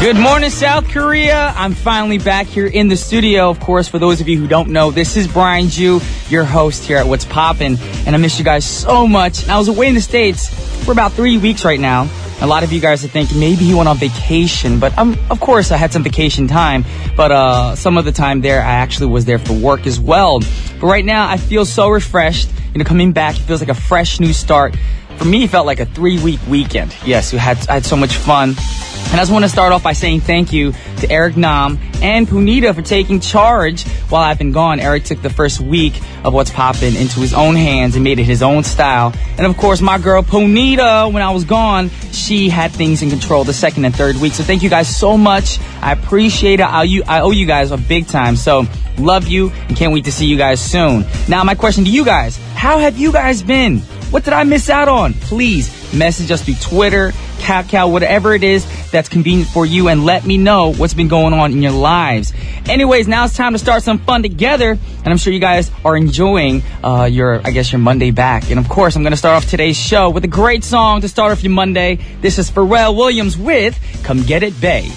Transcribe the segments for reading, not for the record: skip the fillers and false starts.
Good morning, South Korea. I'm finally back here in the studio. Of course, for those of you who don't know, this is Brian Ju, your host here at What's Poppin'. And I miss you guys so much. And I was away in the States for about 3 weeks right now. A lot of you guys are thinking maybe he went on vacation, but of course I had some vacation time, but some of the time there I actually was there for work as well. But right now I feel so refreshed. Coming back, it feels like a fresh new start. For me, it felt like a 3-week weekend. Yes, I had so much fun. And I just want to start off by saying thank you to Eric Nam and Punita for taking charge while I've been gone. Eric took the first week of What's Poppin' into his own hands and made it his own style. And of course, my girl Punita, when I was gone, she had things in control the second and third week. So thank you guys so much. I appreciate it. I owe you guys a big time. So love you and can't wait to see you guys soon. Now, my question to you guys, how have you guys been? What did I miss out on? Please message us through Twitter, Kakao, whatever it is that's convenient for you, and let me know what's been going on in your lives. Anyways, now it's time to start some fun together, and I'm sure you guys are enjoying your Monday back. And of course, I'm going to start off today's show with a great song to start off your Monday. This is Pharrell Williams with Come Get It, Bae.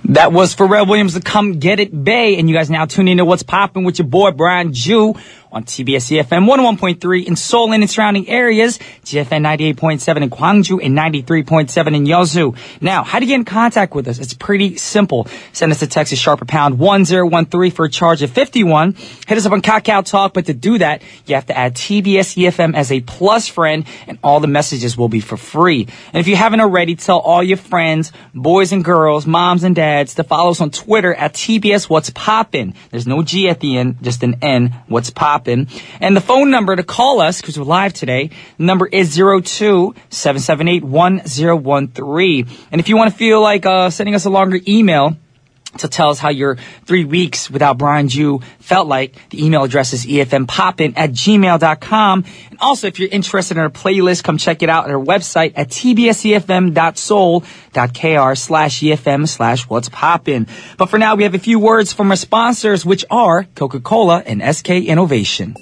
That was Pharrell Williams with Come Get It, Bae, and you guys now tune into What's Poppin' with your boy Brian Ju on TBS efm 101.3 in Seoul and its surrounding areas, GFN 98.7 in Gwangju and 93.7 in Yeosu. Now, how do you get in contact with us? It's pretty simple. Send us a text at sharper pound 1013 for a charge of 51. Hit us up on Kakao Talk, but to do that, you have to add TBS efm as a plus friend, and all the messages will be for free. And if you haven't already, tell all your friends, boys and girls, moms and dads, to follow us on Twitter at TBS What's Poppin'. There's no G at the end, just an N, What's Poppin'. And the phone number to call us, because we're live today, the number is 02-778-1013. And if you want to feel like sending us a longer email to tell us how your 3 weeks without Brian Ju felt like, the email address is efmpoppin@gmail.com. And also, if you're interested in our playlist, come check it out at our website at tbsefm.soul.kr/efm/what's poppin'. But for now, we have a few words from our sponsors, which are Coca-Cola and SK Innovation.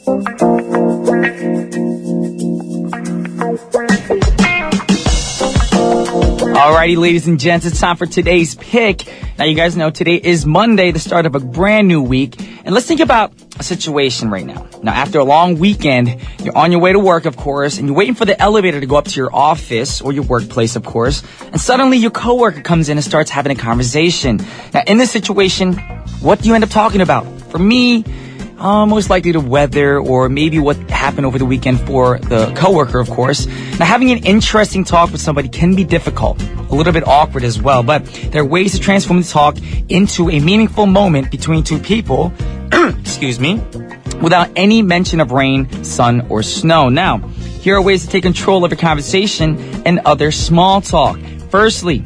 Alrighty, ladies and gents, it's time for today's pick. Now, you guys know today is Monday, the start of a brand new week. And let's think about a situation right now. Now, after a long weekend, you're on your way to work, of course, and you're waiting for the elevator to go up to your office or your workplace, of course. And suddenly your coworker comes in and starts having a conversation. Now, in this situation, what do you end up talking about? For me, most likely the weather or maybe what happened over the weekend for the coworker, of course. Now, having an interesting talk with somebody can be difficult, a little bit awkward as well, but there are ways to transform the talk into a meaningful moment between two people, excuse me, without any mention of rain, sun, or snow. Now, here are ways to take control of your conversation and other small talk. Firstly,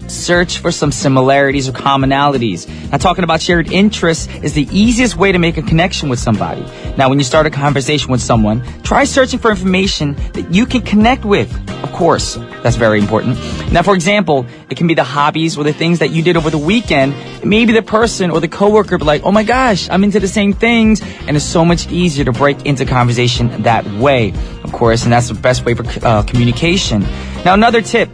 search for some similarities or commonalities. Now, talking about shared interests is the easiest way to make a connection with somebody. Now, when you start a conversation with someone, try searching for information that you can connect with. Of course, that's very important. Now, for example, it can be the hobbies or the things that you did over the weekend. Maybe the person or the coworker be like, oh my gosh, I'm into the same things. And it's so much easier to break into conversation that way, of course, and that's the best way for communication. Now, another tip.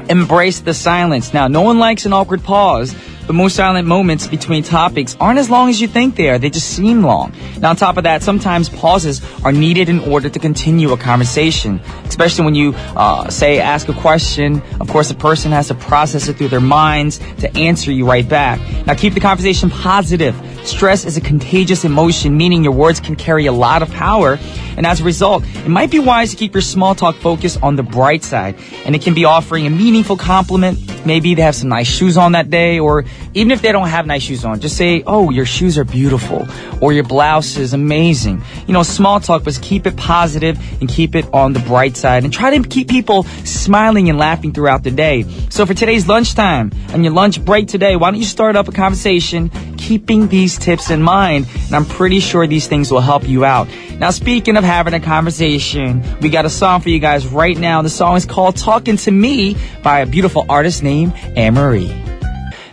Embrace the silence. Now, no one likes an awkward pause, but most silent moments between topics aren't as long as you think they are. They just seem long. Now, on top of that, sometimes pauses are needed in order to continue a conversation, especially when you, ask a question. Of course, the person has to process it through their minds to answer you right back. Now, keep the conversation positive. Stress is a contagious emotion, meaning your words can carry a lot of power. And as a result, it might be wise to keep your small talk focused on the bright side. And it can be offering a meaningful compliment. Maybe they have some nice shoes on that day, or even if they don't have nice shoes on, just say, oh, your shoes are beautiful, or your blouse is amazing. Small talk, but keep it positive and keep it on the bright side. And try to keep people smiling and laughing throughout the day. So for today's lunchtime and your lunch break today, why don't you start up a conversation keeping these tips in mind? And I'm pretty sure these things will help you out. Now, speaking of having a conversation, we got a song for you guys right now. The song is called Talking to Me by a beautiful artist named Anne-Marie.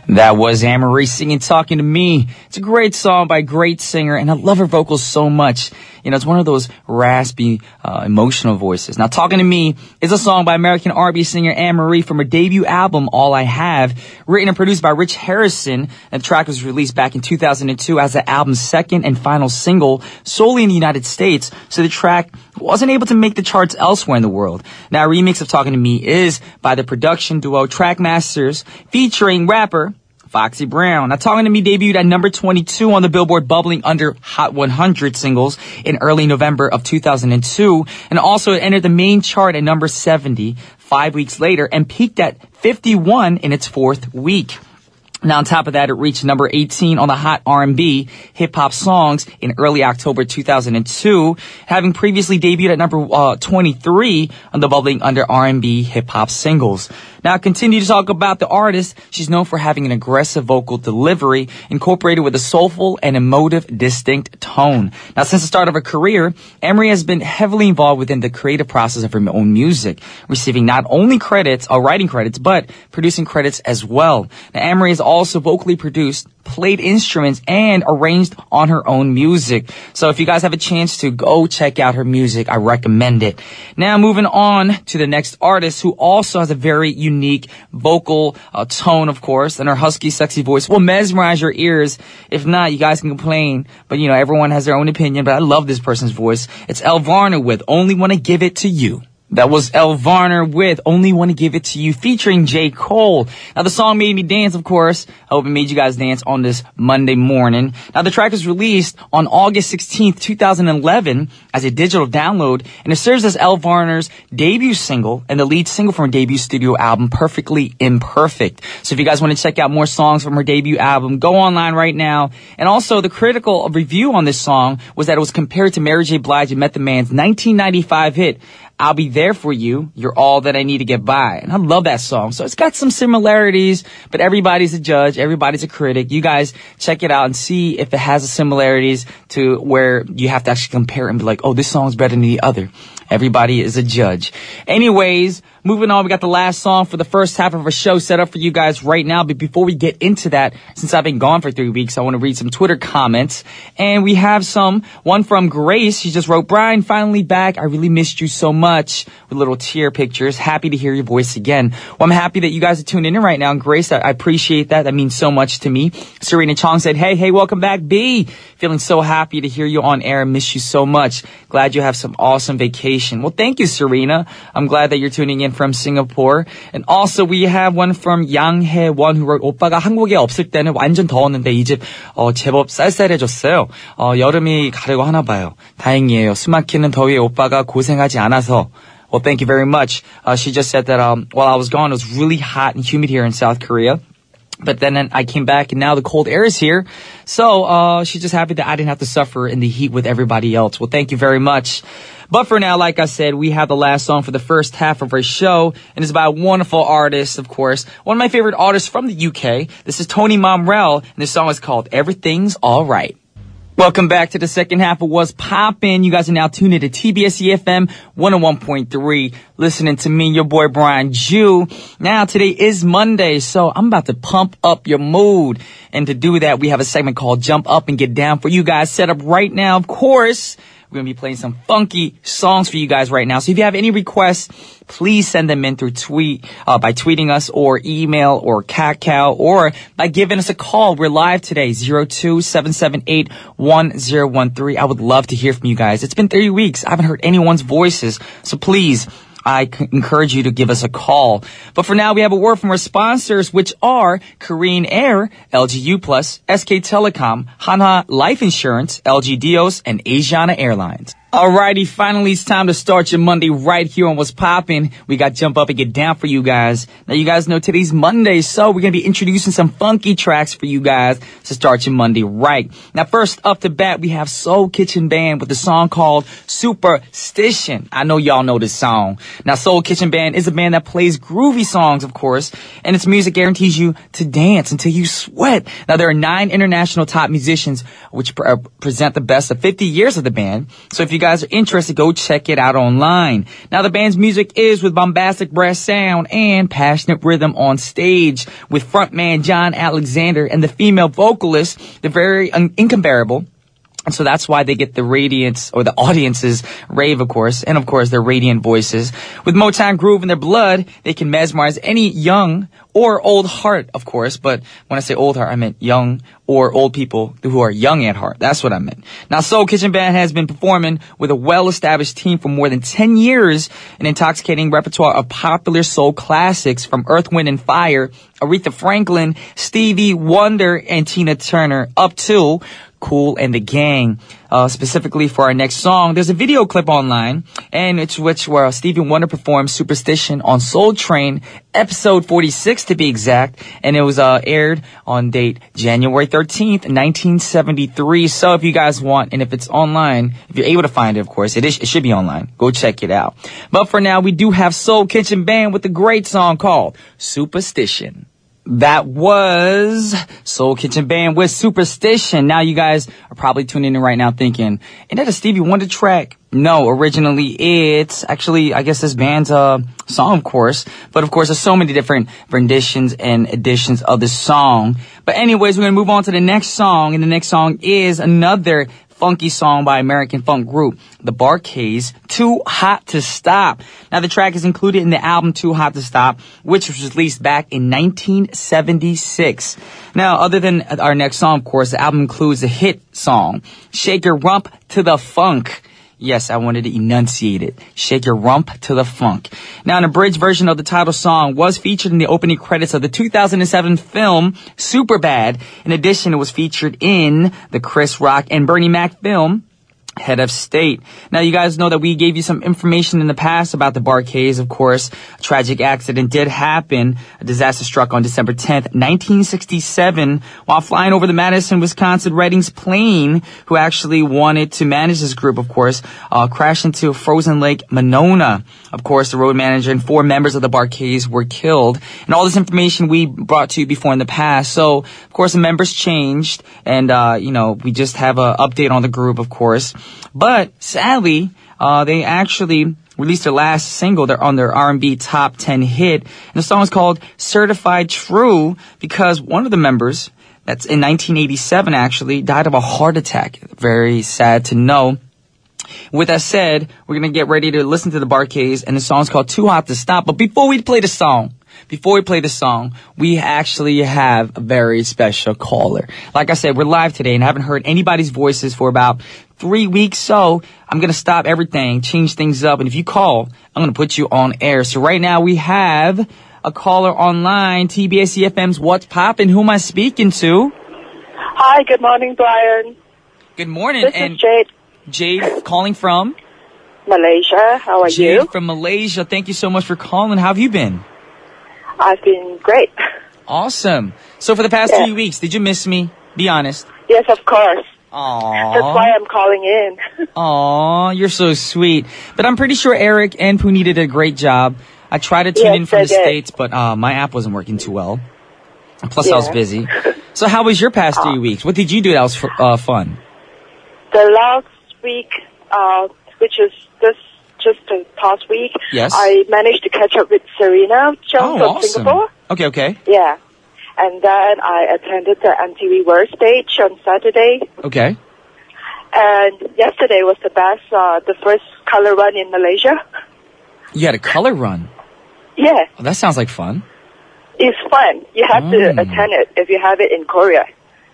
That was Anne-Marie singing Talking to Me. It's a great song by a great singer, and I love her vocals so much. You know, it's one of those raspy, emotional voices. Now, Talking to Me is a song by American R&B singer Anne-Marie from her debut album, All I Have, written and produced by Rich Harrison. And the track was released back in 2002 as the album's second and final single solely in the United States. So the track wasn't able to make the charts elsewhere in the world. Now, a remix of Talking to Me is by the production duo Trackmasters featuring rapper Foxy Brown. Now, Talking to Me debuted at number 22 on the Billboard Bubbling Under Hot 100 singles in early November of 2002, and also it entered the main chart at number 70 5 weeks later and peaked at 51 in its fourth week. Now, on top of that, it reached number 18 on the Hot R&B hip-hop songs in early October 2002, having previously debuted at number 23 on the Bubbling Under R&B hip-hop singles. Now, I continue to talk about the artist. She's known for having an aggressive vocal delivery incorporated with a soulful and emotive, distinct tone. Now, since the start of her career, Anne-Marie has been heavily involved within the creative process of her own music, receiving not only writing credits, but producing credits as well. Now, Anne-Marie has also vocally produced, played instruments, and arranged on her own music. So if you guys have a chance to go check out her music, I recommend it. Now, moving on to the next artist who also has a very unique vocal tone, of course, and her husky, sexy voice will mesmerize your ears. If not, you guys can complain. But, you know, everyone has their own opinion, but I love this person's voice. It's Elle Varner with Only Wanna Give It to You. That was Elle Varner with Only Wanna Give It to You featuring J. Cole. Now, the song made me dance, of course. I hope it made you guys dance on this Monday morning. Now, the track was released on August 16th, 2011 as a digital download, and it serves as Elle Varner's debut single and the lead single from her debut studio album, Perfectly Imperfect. So if you guys want to check out more songs from her debut album, go online right now. And also, the critical review on this song was that it was compared to Mary J. Blige and Method Man's 1995 hit, I'll Be There For You, You're All That I Need to Get By. And I love that song. So it's got some similarities, but everybody's a judge. Everybody's a critic. You guys check it out and see if it has the similarities to where you have to actually compare and be like, oh, this song's better than the other. Everybody is a judge. Anyways, moving on, we got the last song for the first half of our show set up for you guys right now. But before we get into that, since I've been gone for 3 weeks, I want to read some Twitter comments. And we have one from Grace. She just wrote, Brian, finally back. I really missed you so much, with little tear pictures. Happy to hear your voice again. Well, I'm happy that you guys are tuning in right now. And Grace, I appreciate that. That means so much to me. Serena Chong said, hey, welcome back, B. Feeling so happy to hear you on air. Miss you so much. Glad you have some awesome vacation. Well, thank you, Serena. I'm glad that you're tuning in from Singapore. And also, we have one from Yang Hae-won who wrote, 오빠가 한국에 없을 때는 완전 더웠는데 이 집 제법 쌀쌀해졌어요. 여름이 가려고 하나 봐요. 다행이에요. 숨막히는 더위에 오빠가 고생하지 않아서. Well, thank you very much. She just said that while I was gone, it was really hot and humid here in South Korea. But then I came back and now the cold air is here. So she's just happy that I didn't have to suffer in the heat with everybody else. Well, thank you very much. But for now, like I said, we have the last song for the first half of our show. And it's by a wonderful artist, of course. One of my favorite artists from the UK. This is Tony Momrelle. And this song is called Everything's Alright. Welcome back to the second half of What's Poppin'. You guys are now tuned into TBS efm 101.3. Listening to me, your boy Brian Jew. Now, today is Monday, so I'm about to pump up your mood. And to do that, we have a segment called Jump Up and Get Down for you guys set up right now. Of course, we're going to be playing some funky songs for you guys right now. So if you have any requests, please send them in through by tweeting us or email or Kakao or by giving us a call. We're live today, 02-778-1013. I would love to hear from you guys. It's been 3 weeks. I haven't heard anyone's voices. So please, I encourage you to give us a call. But for now, we have a word from our sponsors, which are Korean Air, LG U+, SK Telecom, Hanwha Life Insurance, LG Dios, and Asiana Airlines. Alrighty, finally it's time to start your Monday right here on What's Poppin'. We got Jump Up and Get Down for you guys. Now you guys know today's Monday, so we're going to be introducing some funky tracks for you guys to start your Monday right. Now first up to bat, we have Soul Kitchen Band with a song called Superstition. I know y'all know this song. Now Soul Kitchen Band is a band that plays groovy songs, of course, and its music guarantees you to dance until you sweat. Now there are 9 international top musicians which present the best of 50 years of the band. So if you guys are interested, go check it out online. Now, the band's music is with bombastic brass sound and passionate rhythm on stage with frontman John Alexander and the female vocalist, the very incomparable So that's why they get the radiance, or the audience's rave, of course, and of course their radiant voices. With Motown groove in their blood, they can mesmerize any young or old heart, of course. But when I say old heart, I meant young or old people who are young at heart. That's what I meant. Now, Soul Kitchen Band has been performing with a well-established team for more than 10 years, an intoxicating repertoire of popular soul classics from Earth, Wind, and Fire, Aretha Franklin, Stevie Wonder, and Tina Turner, up to Kool and the Gang. Specifically for our next song, there's a video clip online, and it's where Stevie Wonder performs Superstition on Soul Train, episode 46 to be exact, and it was aired on date January 13th, 1973. So if you guys want, and if it's online, if you're able to find it, of course, it should be online. Go check it out. But for now, we do have Soul Kitchen Band with a great song called Superstition. That was Soul Kitchen Band with Superstition. Now you guys are probably tuning in right now thinking, isn't that a Stevie Wonder track? No, originally it's actually, I guess, this band's song, of course. But of course, there's so many different renditions and editions of the song. But anyways, we're going to move on to the next song. And the next song is another funky song by American funk group, the Bar-Kays, Too Hot to Stop. Now, the track is included in the album Too Hot to Stop, which was released back in 1976. Now, other than our next song, of course, the album includes a hit song, Shake Your Rump to the Funk. Yes, I wanted to enunciate it. Shake Your Rump to the Funk. Now, an abridged version of the title song was featured in the opening credits of the 2007 film Superbad. In addition, it was featured in the Chris Rock and Bernie Mac film Head of State. Now, you guys know that we gave you some information in the past about the Bar-Kays. Of course, a tragic accident did happen. A disaster struck on December 10th, 1967, while flying over the Madison, Wisconsin Reddings plane, who actually wanted to manage this group, of course, crashed into frozen Lake Monona. Of course, the road manager and 4 members of the Bar-Kays were killed. And all this information we brought to you before in the past. So, of course, the members changed. And, we just have an update on the group, of course. But sadly, they actually released their last single. They're on their R&B top 10 hit. And the song is called Certified True because one of the members, that's in 1987 actually, died of a heart attack. Very sad to know. With that said, we're going to get ready to listen to the Bar-Kays, and the song's called Too Hot to Stop. But before we play the song, we actually have a very special caller. Like I said, we're live today, and I haven't heard anybody's voices for about 3 weeks, so I'm going to stop everything, change things up, and if you call, I'm going to put you on air. So right now we have a caller online, TBS efm's What's Poppin'? Who am I speaking to? Hi, good morning, Brian. Good morning. This is Jade. Jade calling from? Malaysia. How are you? Jade from Malaysia. Thank you so much for calling. How have you been? I've been great. Awesome. So for the past 3 weeks, did you miss me? Be honest. Yes, of course. Aww. That's why I'm calling in. Aww, you're so sweet. But I'm pretty sure Eric and Poonie did a great job. I tried to tune in from the States, but my app wasn't working too well. Plus, I was busy. So how was your past 3 weeks? What did you do that was fun? The last week, which is just the past week, yes, I managed to catch up with Serena Chung from Singapore. Okay. Yeah. And then I attended the MTV World Stage on Saturday. Okay. And yesterday was the first color run in Malaysia. You had a color run? Yeah. Oh, that sounds like fun. It's fun. You have to attend it if you have it in Korea.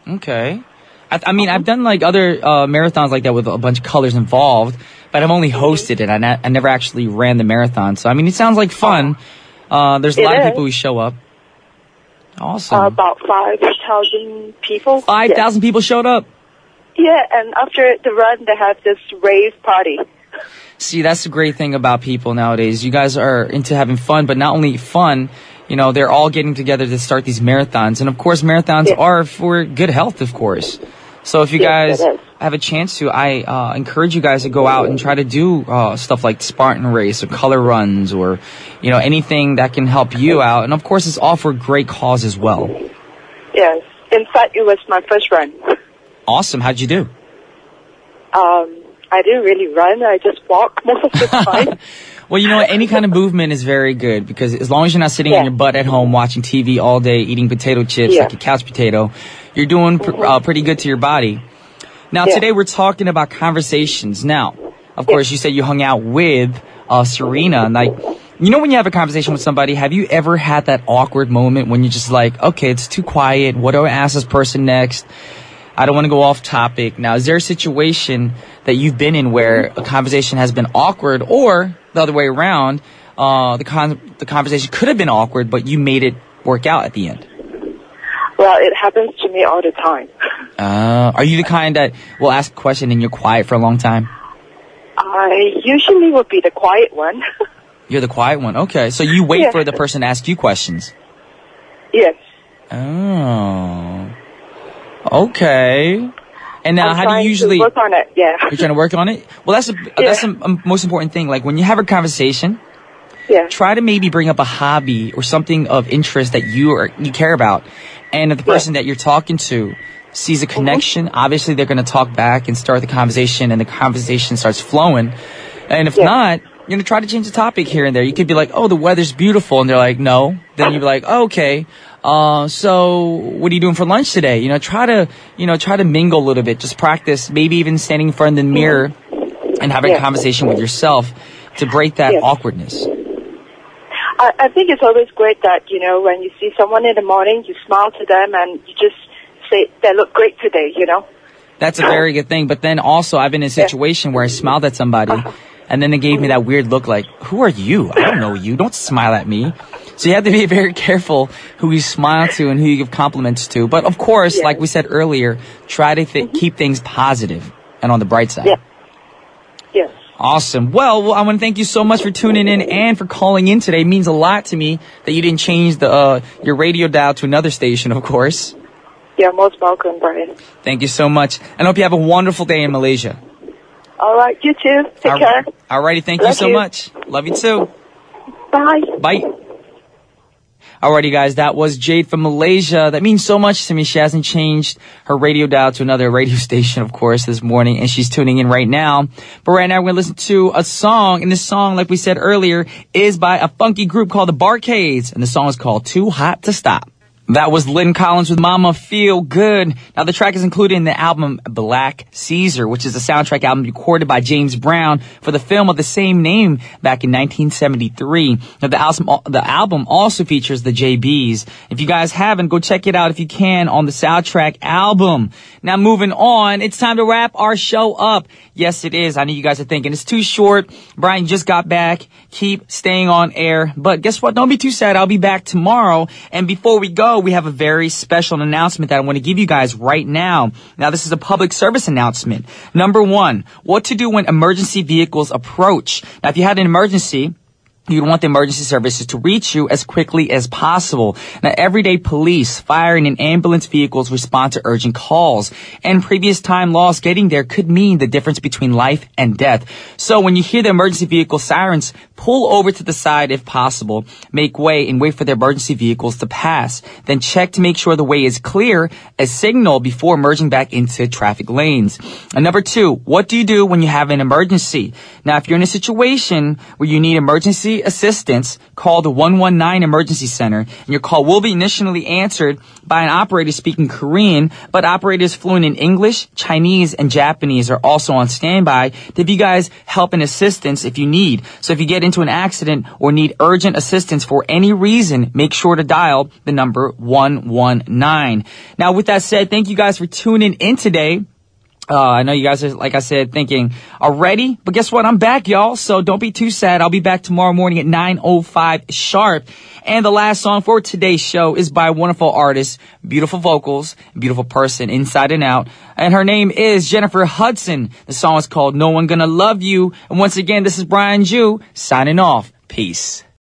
Okay. I mean, I've done like other marathons like that with a bunch of colors involved, but I've only hosted it. I never actually ran the marathon. So, I mean, it sounds like fun. There's a lot of people who show up. Awesome. About 5,000 people. 5,000 people showed up? Yeah, and after the run, they have this rave party. See, that's the great thing about people nowadays. You guys are into having fun, but not only fun, they're all getting together to start these marathons. And, of course, marathons are for good health, of course. So if you guys have a chance to, I encourage you guys to go out and try to do stuff like Spartan race or color runs or, anything that can help you out. And, of course, it's all for a great cause as well. Yes. In fact, it was my first run. Awesome. How'd you do? I didn't really run. I just walked most of the time. Well, any kind of movement is very good because as long as you're not sitting on your butt at home watching TV all day, eating potato chips like a couch potato, you're doing pretty good to your body. Now, today we're talking about conversations. Now, of course, you said you hung out with Serena. Like, you know when you have a conversation with somebody, have you ever had that awkward moment when you're just like, okay, it's too quiet. What do I ask this person next? I don't want to go off topic. Now, is there a situation that you've been in where a conversation has been awkward, or the other way around, the conversation could have been awkward, but you made it work out at the end? Well, it happens to me all the time. Are you the kind that will ask a question and you're quiet for a long time? I usually would be the quiet one. You're the quiet one. Okay. So you wait for the person to ask you questions. Yes. Oh. Okay. And now, how do you usually work on it? Yeah. You're trying to work on it? Well, that's the most important thing. Like when you have a conversation, try to maybe bring up a hobby or something of interest that you care about. And if the person that you're talking to sees a connection, obviously they're going to talk back and start the conversation, and the conversation starts flowing. And if not, you're going to try to change the topic here and there. You could be like, oh, the weather's beautiful. And they're like, no. Then you'd be like, oh, okay. So what are you doing for lunch today? Try to mingle a little bit. Just practice, maybe even standing in front of the mirror and having a conversation with yourself to break that awkwardness. I think it's always great that, when you see someone in the morning, you smile to them and you just say, they look great today, That's a very good thing. But then also, I've been in a situation where I smiled at somebody and then they gave me that weird look like, who are you? I don't know you. Don't smile at me. So you have to be very careful who you smile to and who you give compliments to. But of course, like we said earlier, try to keep things positive and on the bright side. Yeah. Yes. Awesome. Well, I want to thank you so much for tuning in and for calling in today. It means a lot to me that you didn't change your radio dial to another station, of course. Yeah, most welcome, Brian. Thank you so much. And I hope you have a wonderful day in Malaysia. All right, you too. Take care. All righty, thank you so much. Love you too. Bye. Bye. Alrighty, guys, that was Jade from Malaysia. That means so much to me. She hasn't changed her radio dial to another radio station, of course, this morning, and she's tuning in right now. But right now, we're going to listen to a song, and this song, like we said earlier, is by a funky group called the Barcades, and the song is called Too Hot to Stop. That was Lynn Collins with Mama Feel Good. Now, the track is included in the album Black Caesar, which is a soundtrack album recorded by James Brown for the film of the same name back in 1973. Now, the album also features the JBs. If you guys haven't, go check it out if you can on the soundtrack album. Now, moving on, it's time to wrap our show up. Yes, it is. I know you guys are thinking it's too short. Brian just got back. Keep staying on air. But guess what? Don't be too sad. I'll be back tomorrow. And before we go, we have a very special announcement that I want to give you guys right now. Now, this is a public service announcement. Number one, what to do when emergency vehicles approach. Now, if you had an emergency, you'd want the emergency services to reach you as quickly as possible. Now, everyday police, fire, and ambulance vehicles respond to urgent calls. And previous time lost getting there could mean the difference between life and death. So when you hear the emergency vehicle sirens, pull over to the side if possible. Make way and wait for the emergency vehicles to pass. Then check to make sure the way is clear as signal before merging back into traffic lanes. And number two, what do you do when you have an emergency? Now, if you're in a situation where you need emergency assistance, call the 119 emergency center, and your call will be initially answered by an operator speaking Korean, but operators fluent in English, Chinese, and Japanese are also on standby to give you guys help and assistance if you need. So if you get into an accident or need urgent assistance for any reason, make sure to dial the number 119. Now, with that said, thank you guys for tuning in today. I know you guys are, like I said, thinking already, but guess what? I'm back, y'all. So don't be too sad. I'll be back tomorrow morning at 9:05 sharp. And the last song for today's show is by a wonderful artist, beautiful vocals, beautiful person inside and out. And her name is Jennifer Hudson. The song is called No One Gonna Love You. And once again, this is Brian Ju signing off. Peace.